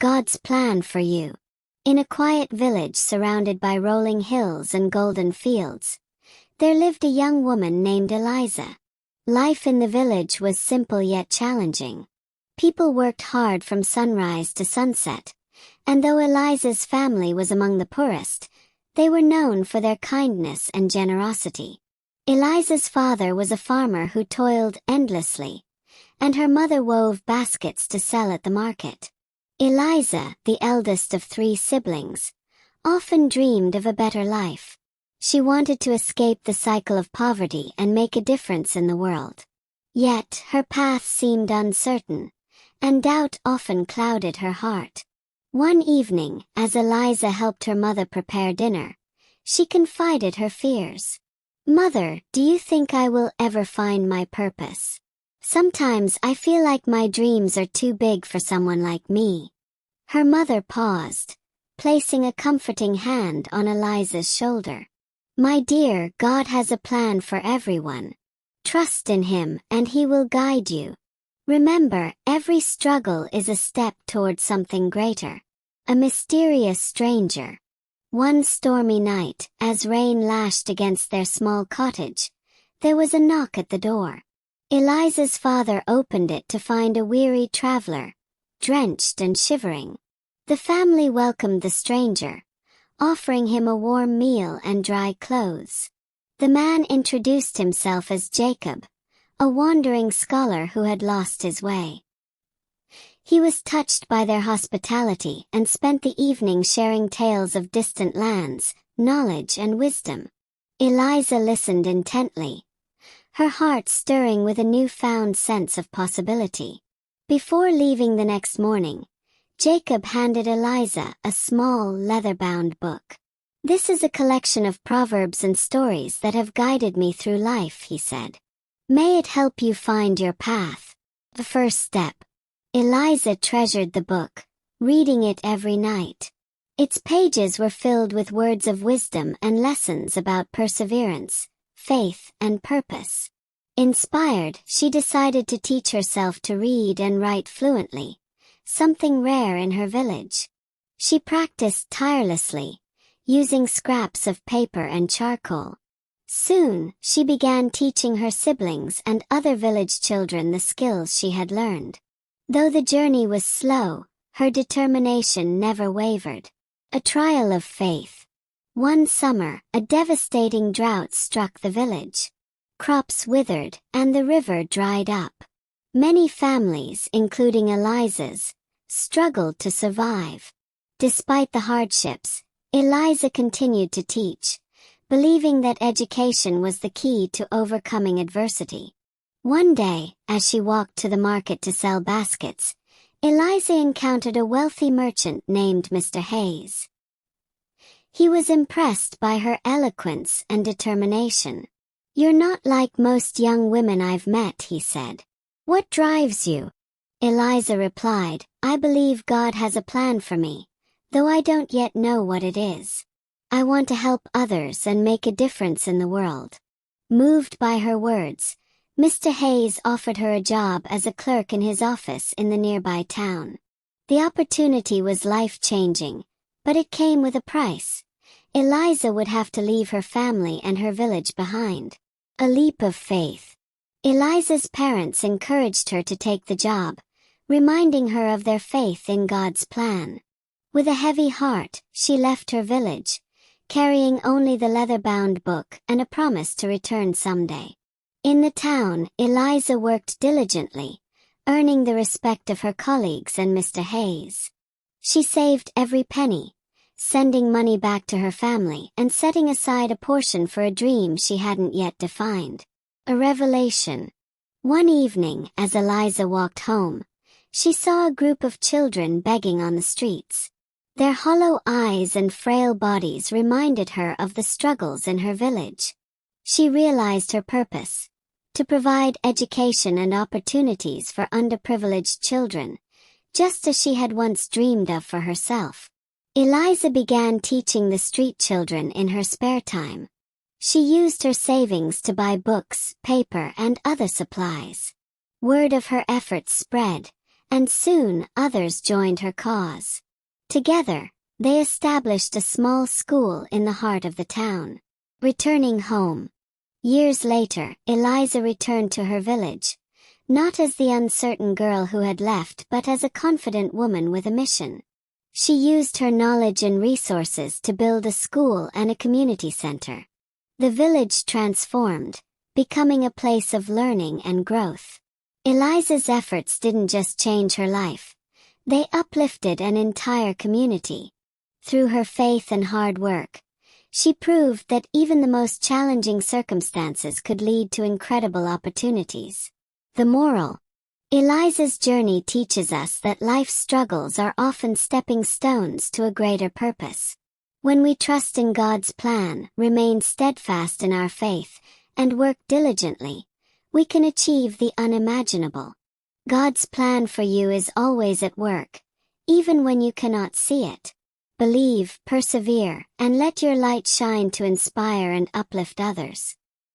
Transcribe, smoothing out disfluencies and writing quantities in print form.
God's plan for you. In a quiet village surrounded by rolling hills and golden fields, there lived a young woman named Eliza. Life in the village was simple yet challenging. People worked hard from sunrise to sunset, and though Eliza's family was among the poorest, they were known for their kindness and generosity. Eliza's father was a farmer who toiled endlessly, and her mother wove baskets to sell at the market. Eliza, the eldest of 3 siblings, often dreamed of a better life. She wanted to escape the cycle of poverty and make a difference in the world. Yet, her path seemed uncertain, and doubt often clouded her heart. One evening, as Eliza helped her mother prepare dinner, she confided her fears. "Mother, do you think I will ever find my purpose? Sometimes I feel like my dreams are too big for someone like me." Her mother paused, placing a comforting hand on Eliza's shoulder. "My dear, God has a plan for everyone. Trust in Him and He will guide you. Remember, every struggle is a step towards something greater." A mysterious stranger. One stormy night, as rain lashed against their small cottage, there was a knock at the door. Eliza's father opened it to find a weary traveler, drenched and shivering. The family welcomed the stranger, offering him a warm meal and dry clothes. The man introduced himself as Jacob, a wandering scholar who had lost his way. He was touched by their hospitality and spent the evening sharing tales of distant lands, knowledge and wisdom. Eliza listened intently, her heart stirring with a newfound sense of possibility. Before leaving the next morning, Jacob handed Eliza a small leather-bound book. "This is a collection of proverbs and stories that have guided me through life," he said. "May it help you find your path." The first step. Eliza treasured the book, reading it every night. Its pages were filled with words of wisdom and lessons about perseverance, faith, and purpose. Inspired, she decided to teach herself to read and write fluently, something rare in her village. She practiced tirelessly, using scraps of paper and charcoal. Soon, she began teaching her siblings and other village children the skills she had learned. Though the journey was slow, her determination never wavered. A trial of faith. One summer, a devastating drought struck the village. Crops withered, and the river dried up. Many families, including Eliza's, struggled to survive. Despite the hardships, Eliza continued to teach, believing that education was the key to overcoming adversity. One day, as she walked to the market to sell baskets, Eliza encountered a wealthy merchant named Mr. Hayes. He was impressed by her eloquence and determination. "You're not like most young women I've met," he said. "What drives you?" Eliza replied, "I believe God has a plan for me, though I don't yet know what it is. I want to help others and make a difference in the world." Moved by her words, Mr. Hayes offered her a job as a clerk in his office in the nearby town. The opportunity was life-changing, but it came with a price. Eliza would have to leave her family and her village behind. A leap of faith. Eliza's parents encouraged her to take the job, reminding her of their faith in God's plan. With a heavy heart, she left her village, carrying only the leather-bound book and a promise to return someday. In the town, Eliza worked diligently, earning the respect of her colleagues and Mr. Hayes. She saved every penny, sending money back to her family and setting aside a portion for a dream she hadn't yet defined. A revelation. One evening, as Eliza walked home, she saw a group of children begging on the streets. Their hollow eyes and frail bodies reminded her of the struggles in her village. She realized her purpose: to provide education and opportunities for underprivileged children, just as she had once dreamed of for herself. Eliza began teaching the street children in her spare time. She used her savings to buy books, paper, and other supplies. Word of her efforts spread, and soon others joined her cause. Together, they established a small school in the heart of the town. Returning home. Years later, Eliza returned to her village, not as the uncertain girl who had left but as a confident woman with a mission. She used her knowledge and resources to build a school and a community center. The village transformed, becoming a place of learning and growth. Eliza's efforts didn't just change her life. They uplifted an entire community. Through her faith and hard work, she proved that even the most challenging circumstances could lead to incredible opportunities. The moral: Eliza's journey teaches us that life's struggles are often stepping stones to a greater purpose. When we trust in God's plan, remain steadfast in our faith, and work diligently, we can achieve the unimaginable. God's plan for you is always at work, even when you cannot see it. Believe, persevere, and let your light shine to inspire and uplift others.